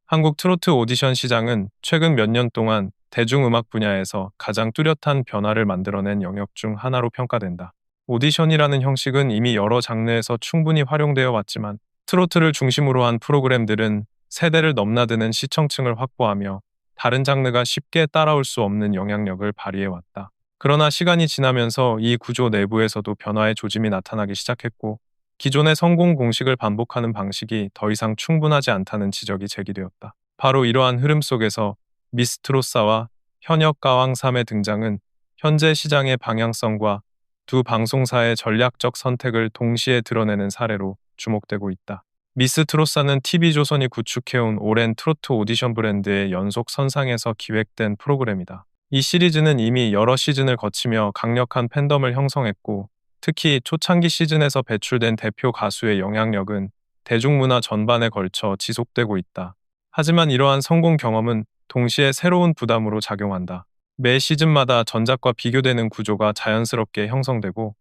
한국 트로트 오디션 시장은 최근 몇 년 동안 대중음악 분야에서 가장 뚜렷한 변화를 만들어낸 영역 중 하나로 평가된다. 오디션이라는 형식은 이미 여러 장르에서 충분히 활용되어 왔지만 트로트를 중심으로 한 프로그램들은 세대를 넘나드는 시청층을 확보하며 다른 장르가 쉽게 따라올 수 없는 영향력을 발휘해왔다. 그러나 시간이 지나면서 이 구조 내부에서도 변화의 조짐이 나타나기 시작했고, 기존의 성공 공식을 반복하는 방식이 더 이상 충분하지 않다는 지적이 제기되었다. 바로 이러한 흐름 속에서 미스트로사와 현역 가왕삼의 등장은 현재 시장의 방향성과 두 방송사의 전략적 선택을 동시에 드러내는 사례로 주목되고 있다. 미스트로사는 TV조선이 구축해온 오랜 트로트 오디션 브랜드의 연속 선상에서 기획된 프로그램이다. 이 시리즈는 이미 여러 시즌을 거치며 강력한 팬덤을 형성했고, 특히 초창기 시즌에서 배출된 대표 가수의 영향력은 대중문화 전반에 걸쳐 지속되고 있다. 하지만 이러한 성공 경험은 동시에 새로운 부담으로 작용한다. 매 시즌마다 전작과 비교되는 구조가 자연스럽게 형성되고,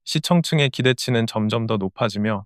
시청층의 기대치는 점점 더 높아지며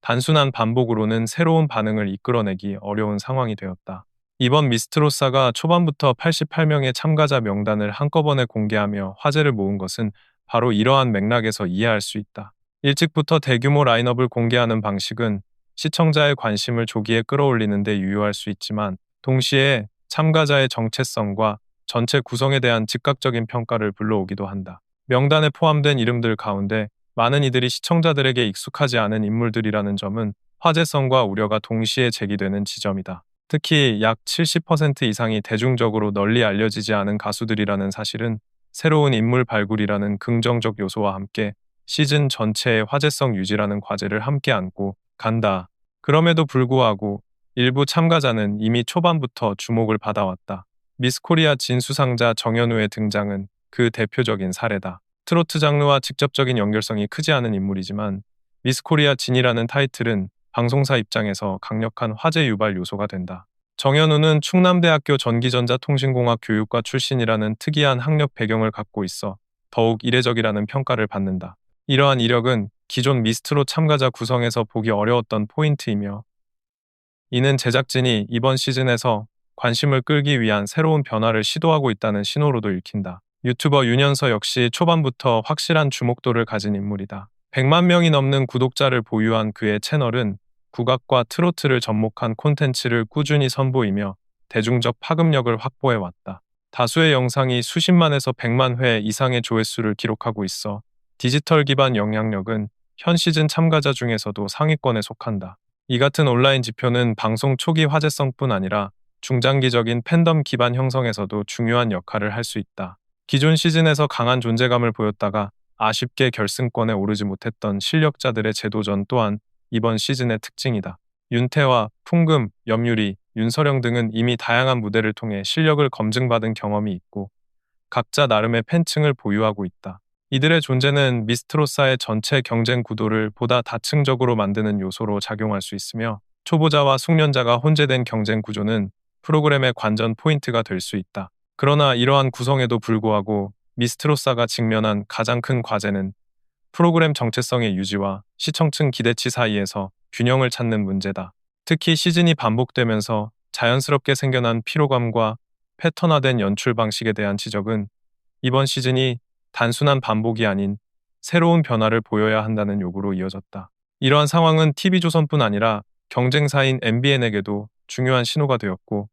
단순한 반복으로는 새로운 반응을 이끌어내기 어려운 상황이 되었다. 이번 미스트로사가 초반부터 88명의 참가자 명단을 한꺼번에 공개하며 화제를 모은 것은 바로 이러한 맥락에서 이해할 수 있다. 일찍부터 대규모 라인업을 공개하는 방식은 시청자의 관심을 조기에 끌어올리는 데 유효할 수 있지만, 동시에 참가자의 정체성과 전체 구성에 대한 즉각적인 평가를 불러오기도 한다. 명단에 포함된 이름들 가운데 많은 이들이 시청자들에게 익숙하지 않은 인물들이라는 점은 화제성과 우려가 동시에 제기되는 지점이다. 특히 약 70% 이상이 대중적으로 널리 알려지지 않은 가수들이라는 사실은 새로운 인물 발굴이라는 긍정적 요소와 함께 시즌 전체의 화제성 유지라는 과제를 함께 안고 간다. 그럼에도 불구하고 일부 참가자는 이미 초반부터 주목을 받아왔다. 미스코리아 진수상자 정현우의 등장은 그 대표적인 사례다. 트로트 장르와 직접적인 연결성이 크지 않은 인물이지만 미스코리아 진이라는 타이틀은 방송사 입장에서 강력한 화제 유발 요소가 된다. 정현우는 충남대학교 전기전자통신공학 교육과 출신이라는 특이한 학력 배경을 갖고 있어 더욱 이례적이라는 평가를 받는다. 이러한 이력은 기존 미스트롯 참가자 구성에서 보기 어려웠던 포인트이며, 이는 제작진이 이번 시즌에서 관심을 끌기 위한 새로운 변화를 시도하고 있다는 신호로도 읽힌다. 유튜버 윤현서 역시 초반부터 확실한 주목도를 가진 인물이다. 100만 명이 넘는 구독자를 보유한 그의 채널은 국악과 트로트를 접목한 콘텐츠를 꾸준히 선보이며 대중적 파급력을 확보해왔다. 다수의 영상이 수십만에서 100만 회 이상의 조회수를 기록하고 있어 디지털 기반 영향력은 현 시즌 참가자 중에서도 상위권에 속한다. 이 같은 온라인 지표는 방송 초기 화제성뿐 아니라 중장기적인 팬덤 기반 형성에서도 중요한 역할을 할 수 있다. 기존 시즌에서 강한 존재감을 보였다가 아쉽게 결승권에 오르지 못했던 실력자들의 재도전 또한 이번 시즌의 특징이다. 윤태화, 풍금, 염유리, 윤서령 등은 이미 다양한 무대를 통해 실력을 검증받은 경험이 있고 각자 나름의 팬층을 보유하고 있다. 이들의 존재는 미스트로사의 전체 경쟁 구도를 보다 다층적으로 만드는 요소로 작용할 수 있으며, 초보자와 숙련자가 혼재된 경쟁 구조는 프로그램의 관전 포인트가 될 수 있다. 그러나 이러한 구성에도 불구하고 미스트로사가 직면한 가장 큰 과제는 프로그램 정체성의 유지와 시청층 기대치 사이에서 균형을 찾는 문제다. 특히 시즌이 반복되면서 자연스럽게 생겨난 피로감과 패턴화된 연출 방식에 대한 지적은 이번 시즌이 단순한 반복이 아닌 새로운 변화를 보여야 한다는 요구로 이어졌다. 이러한 상황은 TV조선뿐 아니라 경쟁사인 MBN에게도 중요한 신호가 되었고,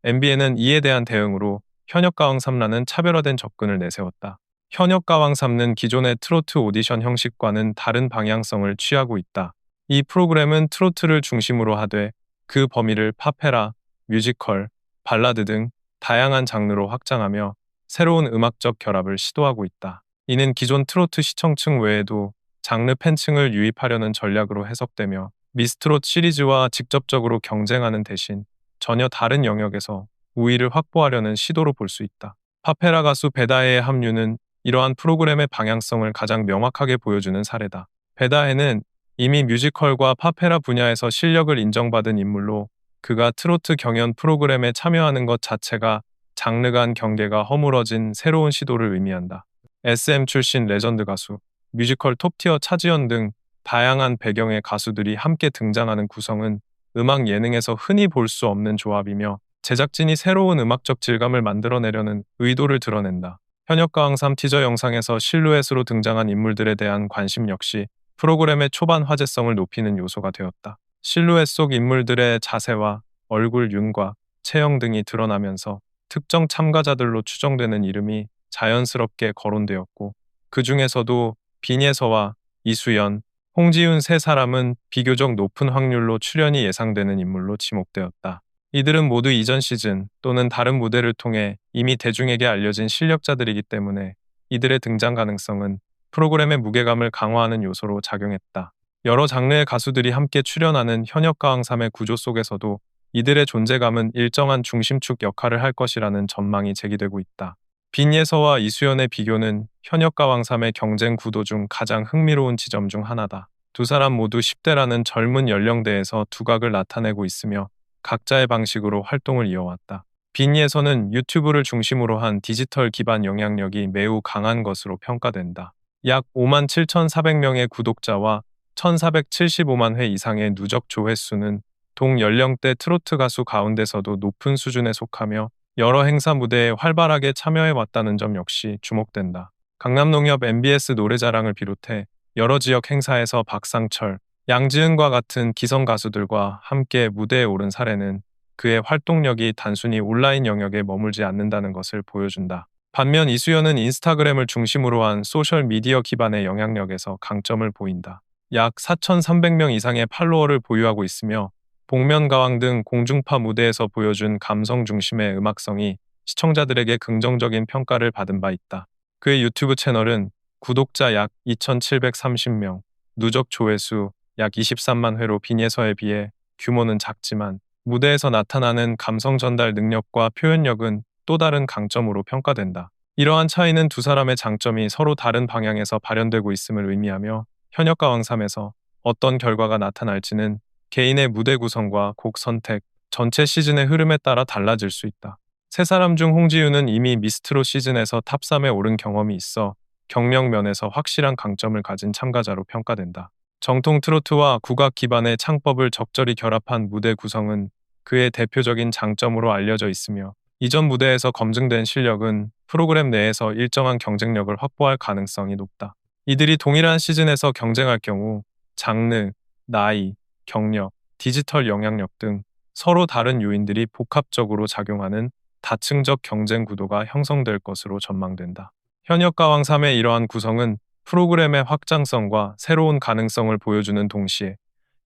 MBN은 이에 대한 대응으로 현역가왕3라는 차별화된 접근을 내세웠다. 현역가왕3는 기존의 트로트 오디션 형식과는 다른 방향성을 취하고 있다. 이 프로그램은 트로트를 중심으로 하되 그 범위를 팝페라, 뮤지컬, 발라드 등 다양한 장르로 확장하며 새로운 음악적 결합을 시도하고 있다. 이는 기존 트로트 시청층 외에도 장르 팬층을 유입하려는 전략으로 해석되며, 미스트롯 시리즈와 직접적으로 경쟁하는 대신 전혀 다른 영역에서 우위를 확보하려는 시도로 볼 수 있다. 파페라 가수 베다해의 합류는 이러한 프로그램의 방향성을 가장 명확하게 보여주는 사례다. 베다해는 이미 뮤지컬과 파페라 분야에서 실력을 인정받은 인물로, 그가 트로트 경연 프로그램에 참여하는 것 자체가 장르 간 경계가 허물어진 새로운 시도를 의미한다. SM 출신 레전드 가수, 뮤지컬 톱티어 차지연 등 다양한 배경의 가수들이 함께 등장하는 구성은 음악 예능에서 흔히 볼 수 없는 조합이며 제작진이 새로운 음악적 질감을 만들어내려는 의도를 드러낸다. 현역가왕3 티저 영상에서 실루엣으로 등장한 인물들에 대한 관심 역시 프로그램의 초반 화제성을 높이는 요소가 되었다. 실루엣 속 인물들의 자세와 얼굴 윤곽, 체형 등이 드러나면서 특정 참가자들로 추정되는 이름이 자연스럽게 거론되었고, 그 중에서도 빈예서와 이수연, 홍지윤 세 사람은 비교적 높은 확률로 출연이 예상되는 인물로 지목되었다. 이들은 모두 이전 시즌 또는 다른 무대를 통해 이미 대중에게 알려진 실력자들이기 때문에 이들의 등장 가능성은 프로그램의 무게감을 강화하는 요소로 작용했다. 여러 장르의 가수들이 함께 출연하는 현역가왕3의 구조 속에서도 이들의 존재감은 일정한 중심축 역할을 할 것이라는 전망이 제기되고 있다. 빈예서와 이수연의 비교는 현역가왕3의 경쟁 구도 중 가장 흥미로운 지점 중 하나다. 두 사람 모두 10대라는 젊은 연령대에서 두각을 나타내고 있으며 각자의 방식으로 활동을 이어왔다. 빈예서는 유튜브를 중심으로 한 디지털 기반 영향력이 매우 강한 것으로 평가된다. 약 57,400명의 구독자와 1,475만 회 이상의 누적 조회수는 동연령대 트로트 가수 가운데서도 높은 수준에 속하며 여러 행사 무대에 활발하게 참여해왔다는 점 역시 주목된다. 강남농협 MBS 노래자랑을 비롯해 여러 지역 행사에서 박상철, 양지은과 같은 기성 가수들과 함께 무대에 오른 사례는 그의 활동력이 단순히 온라인 영역에 머물지 않는다는 것을 보여준다. 반면 이수연은 인스타그램을 중심으로 한 소셜미디어 기반의 영향력에서 강점을 보인다. 약 4,300명 이상의 팔로워를 보유하고 있으며 복면가왕 등 공중파 무대에서 보여준 감성 중심의 음악성이 시청자들에게 긍정적인 평가를 받은 바 있다. 그의 유튜브 채널은 구독자 약 2,730명, 누적 조회수 약 23만 회로 빈예서에 비해 규모는 작지만 무대에서 나타나는 감성 전달 능력과 표현력은 또 다른 강점으로 평가된다. 이러한 차이는 두 사람의 장점이 서로 다른 방향에서 발현되고 있음을 의미하며 현역가왕3에서 어떤 결과가 나타날지는 개인의 무대 구성과 곡 선택, 전체 시즌의 흐름에 따라 달라질 수 있다. 세 사람 중 홍지윤은 이미 미스트롯 시즌에서 탑3에 오른 경험이 있어 경력 면에서 확실한 강점을 가진 참가자로 평가된다. 정통 트로트와 국악 기반의 창법을 적절히 결합한 무대 구성은 그의 대표적인 장점으로 알려져 있으며 이전 무대에서 검증된 실력은 프로그램 내에서 일정한 경쟁력을 확보할 가능성이 높다. 이들이 동일한 시즌에서 경쟁할 경우 장르, 나이, 경력, 디지털 영향력 등 서로 다른 요인들이 복합적으로 작용하는 다층적 경쟁 구도가 형성될 것으로 전망된다. 현역가왕3의 이러한 구성은 프로그램의 확장성과 새로운 가능성을 보여주는 동시에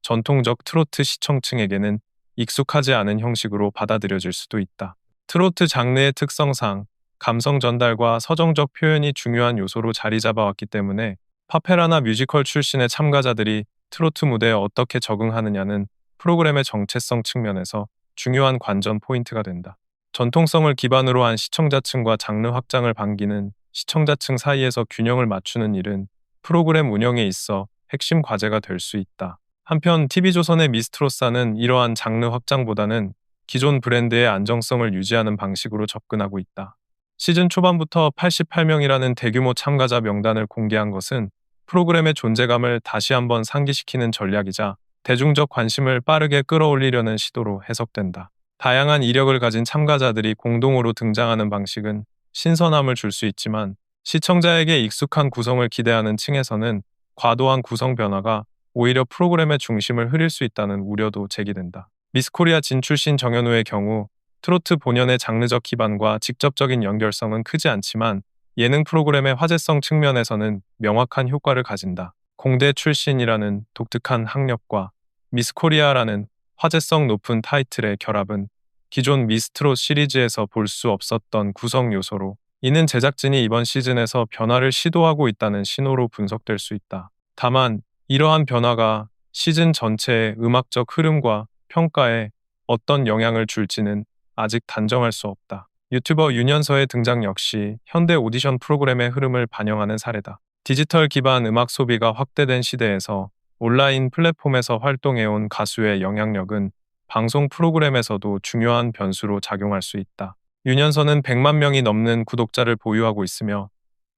전통적 트로트 시청층에게는 익숙하지 않은 형식으로 받아들여질 수도 있다. 트로트 장르의 특성상 감성 전달과 서정적 표현이 중요한 요소로 자리 잡아왔기 때문에 파페라나 뮤지컬 출신의 참가자들이 트로트 무대에 어떻게 적응하느냐는 프로그램의 정체성 측면에서 중요한 관전 포인트가 된다. 전통성을 기반으로 한 시청자층과 장르 확장을 반기는 시청자층 사이에서 균형을 맞추는 일은 프로그램 운영에 있어 핵심 과제가 될 수 있다. 한편 TV조선의 미스트롯사는 이러한 장르 확장보다는 기존 브랜드의 안정성을 유지하는 방식으로 접근하고 있다. 시즌 초반부터 88명이라는 대규모 참가자 명단을 공개한 것은 프로그램의 존재감을 다시 한번 상기시키는 전략이자 대중적 관심을 빠르게 끌어올리려는 시도로 해석된다. 다양한 이력을 가진 참가자들이 공동으로 등장하는 방식은 신선함을 줄 수 있지만 시청자에게 익숙한 구성을 기대하는 층에서는 과도한 구성 변화가 오히려 프로그램의 중심을 흐릴 수 있다는 우려도 제기된다. 미스코리아 진출신 정현우의 경우 트로트 본연의 장르적 기반과 직접적인 연결성은 크지 않지만 예능 프로그램의 화제성 측면에서는 명확한 효과를 가진다. 공대 출신이라는 독특한 학력과 미스코리아라는 화제성 높은 타이틀의 결합은 기존 미스트롯 시리즈에서 볼 수 없었던 구성 요소로 이는 제작진이 이번 시즌에서 변화를 시도하고 있다는 신호로 분석될 수 있다. 다만 이러한 변화가 시즌 전체의 음악적 흐름과 평가에 어떤 영향을 줄지는 아직 단정할 수 없다. 유튜버 윤현서의 등장 역시 현대 오디션 프로그램의 흐름을 반영하는 사례다. 디지털 기반 음악 소비가 확대된 시대에서 온라인 플랫폼에서 활동해온 가수의 영향력은 방송 프로그램에서도 중요한 변수로 작용할 수 있다. 윤현서는 100만 명이 넘는 구독자를 보유하고 있으며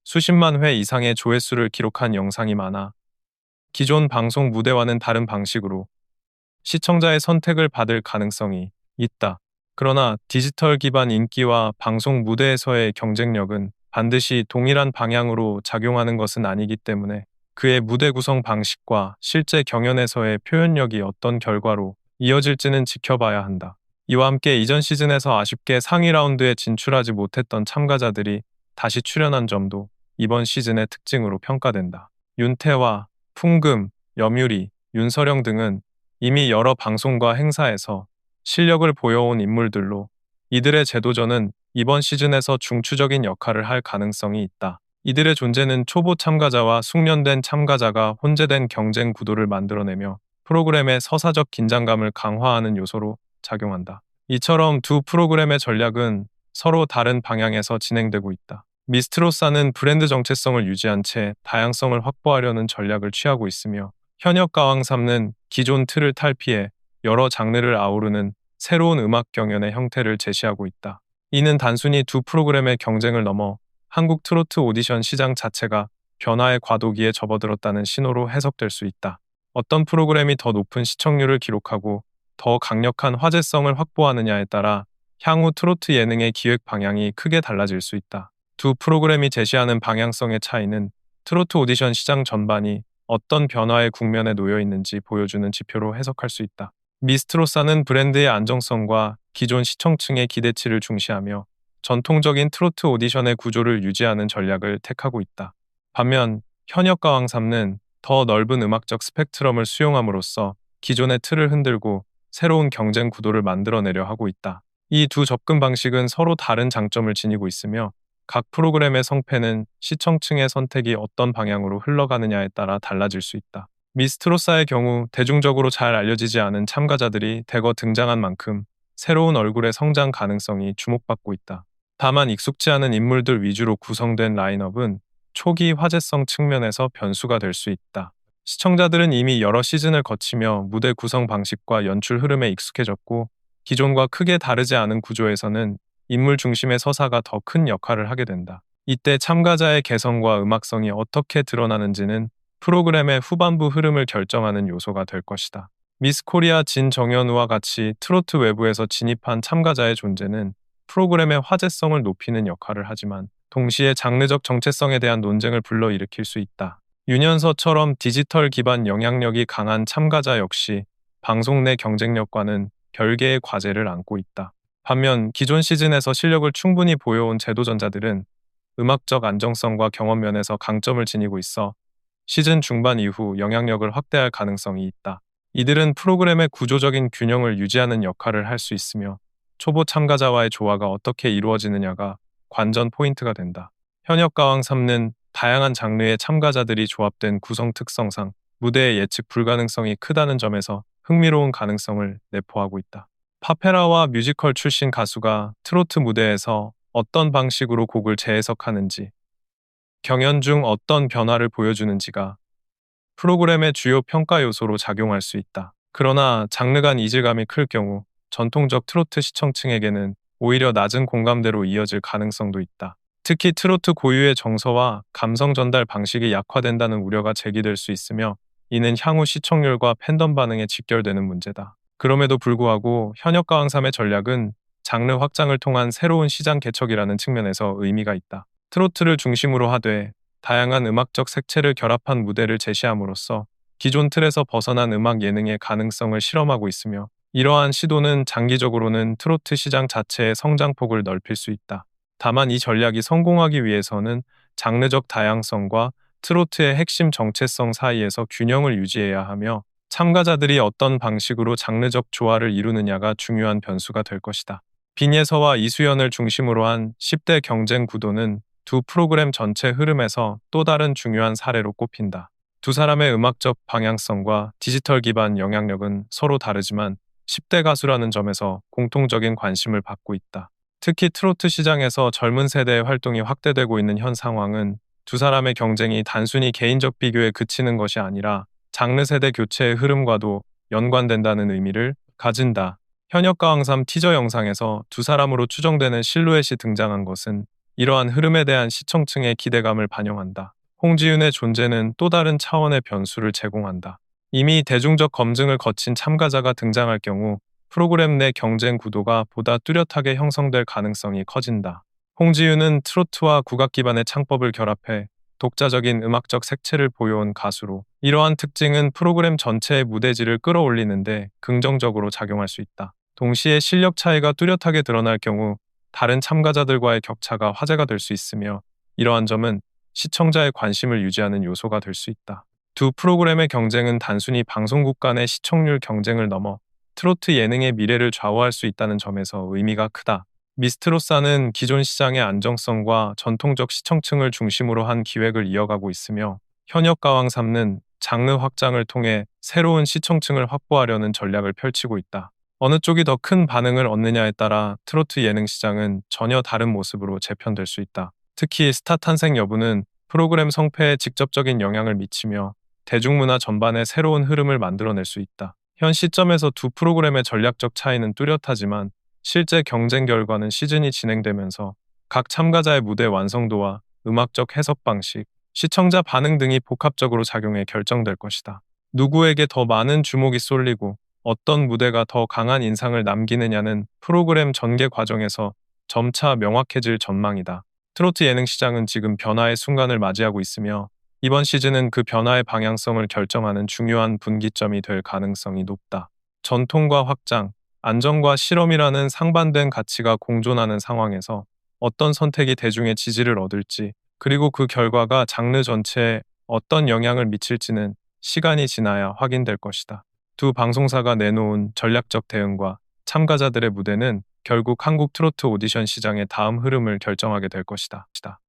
수십만 회 이상의 조회수를 기록한 영상이 많아 기존 방송 무대와는 다른 방식으로 시청자의 선택을 받을 가능성이 있다. 그러나 디지털 기반 인기와 방송 무대에서의 경쟁력은 반드시 동일한 방향으로 작용하는 것은 아니기 때문에 그의 무대 구성 방식과 실제 경연에서의 표현력이 어떤 결과로 이어질지는 지켜봐야 한다. 이와 함께 이전 시즌에서 아쉽게 상위 라운드에 진출하지 못했던 참가자들이 다시 출연한 점도 이번 시즌의 특징으로 평가된다. 윤태화, 풍금, 염유리, 윤서령 등은 이미 여러 방송과 행사에서 실력을 보여온 인물들로 이들의 재도전은 이번 시즌에서 중추적인 역할을 할 가능성이 있다. 이들의 존재는 초보 참가자와 숙련된 참가자가 혼재된 경쟁 구도를 만들어내며 프로그램의 서사적 긴장감을 강화하는 요소로 작용한다. 이처럼 두 프로그램의 전략은 서로 다른 방향에서 진행되고 있다. 미스트로사는 브랜드 정체성을 유지한 채 다양성을 확보하려는 전략을 취하고 있으며 현역 가왕 3는 기존 틀을 탈피해 여러 장르를 아우르는 새로운 음악 경연의 형태를 제시하고 있다. 이는 단순히 두 프로그램의 경쟁을 넘어 한국 트로트 오디션 시장 자체가 변화의 과도기에 접어들었다는 신호로 해석될 수 있다. 어떤 프로그램이 더 높은 시청률을 기록하고 더 강력한 화제성을 확보하느냐에 따라 향후 트로트 예능의 기획 방향이 크게 달라질 수 있다. 두 프로그램이 제시하는 방향성의 차이는 트로트 오디션 시장 전반이 어떤 변화의 국면에 놓여 있는지 보여주는 지표로 해석할 수 있다. 미스트로사는 브랜드의 안정성과 기존 시청층의 기대치를 중시하며 전통적인 트로트 오디션의 구조를 유지하는 전략을 택하고 있다. 반면 현역 가왕 3는 더 넓은 음악적 스펙트럼을 수용함으로써 기존의 틀을 흔들고 새로운 경쟁 구도를 만들어내려 하고 있다. 이 두 접근 방식은 서로 다른 장점을 지니고 있으며 각 프로그램의 성패는 시청층의 선택이 어떤 방향으로 흘러가느냐에 따라 달라질 수 있다. 미스트로사의 경우 대중적으로 잘 알려지지 않은 참가자들이 대거 등장한 만큼 새로운 얼굴의 성장 가능성이 주목받고 있다. 다만 익숙지 않은 인물들 위주로 구성된 라인업은 초기 화제성 측면에서 변수가 될 수 있다. 시청자들은 이미 여러 시즌을 거치며 무대 구성 방식과 연출 흐름에 익숙해졌고 기존과 크게 다르지 않은 구조에서는 인물 중심의 서사가 더 큰 역할을 하게 된다. 이때 참가자의 개성과 음악성이 어떻게 드러나는지는 프로그램의 후반부 흐름을 결정하는 요소가 될 것이다. 미스 코리아 진정현우와 같이 트로트 외부에서 진입한 참가자의 존재는 프로그램의 화제성을 높이는 역할을 하지만 동시에 장르적 정체성에 대한 논쟁을 불러일으킬 수 있다. 윤현서처럼 디지털 기반 영향력이 강한 참가자 역시 방송 내 경쟁력과는 별개의 과제를 안고 있다. 반면 기존 시즌에서 실력을 충분히 보여온 재도전자들은 음악적 안정성과 경험 면에서 강점을 지니고 있어 시즌 중반 이후 영향력을 확대할 가능성이 있다. 이들은 프로그램의 구조적인 균형을 유지하는 역할을 할 수 있으며 초보 참가자와의 조화가 어떻게 이루어지느냐가 관전 포인트가 된다. 현역 가왕 3는 다양한 장르의 참가자들이 조합된 구성 특성상 무대의 예측 불가능성이 크다는 점에서 흥미로운 가능성을 내포하고 있다. 파페라와 뮤지컬 출신 가수가 트로트 무대에서 어떤 방식으로 곡을 재해석하는지, 경연 중 어떤 변화를 보여주는지가 프로그램의 주요 평가 요소로 작용할 수 있다. 그러나 장르 간 이질감이 클 경우 전통적 트로트 시청층에게는 오히려 낮은 공감대로 이어질 가능성도 있다. 특히 트로트 고유의 정서와 감성 전달 방식이 약화된다는 우려가 제기될 수 있으며 이는 향후 시청률과 팬덤 반응에 직결되는 문제다. 그럼에도 불구하고 현역 가왕3의 전략은 장르 확장을 통한 새로운 시장 개척이라는 측면에서 의미가 있다. 트로트를 중심으로 하되 다양한 음악적 색채를 결합한 무대를 제시함으로써 기존 틀에서 벗어난 음악 예능의 가능성을 실험하고 있으며 이러한 시도는 장기적으로는 트로트 시장 자체의 성장폭을 넓힐 수 있다. 다만 이 전략이 성공하기 위해서는 장르적 다양성과 트로트의 핵심 정체성 사이에서 균형을 유지해야 하며 참가자들이 어떤 방식으로 장르적 조화를 이루느냐가 중요한 변수가 될 것이다. 빈예서와 이수연을 중심으로 한 10대 경쟁 구도는 두 프로그램 전체 흐름에서 또 다른 중요한 사례로 꼽힌다. 두 사람의 음악적 방향성과 디지털 기반 영향력은 서로 다르지만 10대 가수라는 점에서 공통적인 관심을 받고 있다. 특히 트로트 시장에서 젊은 세대의 활동이 확대되고 있는 현 상황은 두 사람의 경쟁이 단순히 개인적 비교에 그치는 것이 아니라 장르 세대 교체의 흐름과도 연관된다는 의미를 가진다. 현역 가왕3 티저 영상에서 두 사람으로 추정되는 실루엣이 등장한 것은 이러한 흐름에 대한 시청층의 기대감을 반영한다. 홍지윤의 존재는 또 다른 차원의 변수를 제공한다. 이미 대중적 검증을 거친 참가자가 등장할 경우 프로그램 내 경쟁 구도가 보다 뚜렷하게 형성될 가능성이 커진다. 홍지윤은 트로트와 국악 기반의 창법을 결합해 독자적인 음악적 색채를 보여온 가수로, 이러한 특징은 프로그램 전체의 무대질을 끌어올리는데 긍정적으로 작용할 수 있다. 동시에 실력 차이가 뚜렷하게 드러날 경우 다른 참가자들과의 격차가 화제가 될 수 있으며, 이러한 점은 시청자의 관심을 유지하는 요소가 될 수 있다. 두 프로그램의 경쟁은 단순히 방송국 간의 시청률 경쟁을 넘어 트로트 예능의 미래를 좌우할 수 있다는 점에서 의미가 크다. 미스트로사는 기존 시장의 안정성과 전통적 시청층을 중심으로 한 기획을 이어가고 있으며, 현역 가왕 3는 장르 확장을 통해 새로운 시청층을 확보하려는 전략을 펼치고 있다. 어느 쪽이 더 큰 반응을 얻느냐에 따라 트로트 예능 시장은 전혀 다른 모습으로 재편될 수 있다. 특히 스타 탄생 여부는 프로그램 성패에 직접적인 영향을 미치며 대중문화 전반에 새로운 흐름을 만들어낼 수 있다. 현 시점에서 두 프로그램의 전략적 차이는 뚜렷하지만, 실제 경쟁 결과는 시즌이 진행되면서 각 참가자의 무대 완성도와 음악적 해석 방식, 시청자 반응 등이 복합적으로 작용해 결정될 것이다. 누구에게 더 많은 주목이 쏠리고 어떤 무대가 더 강한 인상을 남기느냐는 프로그램 전개 과정에서 점차 명확해질 전망이다. 트로트 예능 시장은 지금 변화의 순간을 맞이하고 있으며, 이번 시즌은 그 변화의 방향성을 결정하는 중요한 분기점이 될 가능성이 높다. 전통과 확장, 안정과 실험이라는 상반된 가치가 공존하는 상황에서 어떤 선택이 대중의 지지를 얻을지, 그리고 그 결과가 장르 전체에 어떤 영향을 미칠지는 시간이 지나야 확인될 것이다. 두 방송사가 내놓은 전략적 대응과 참가자들의 무대는 결국 한국 트로트 오디션 시장의 다음 흐름을 결정하게 될 것이다.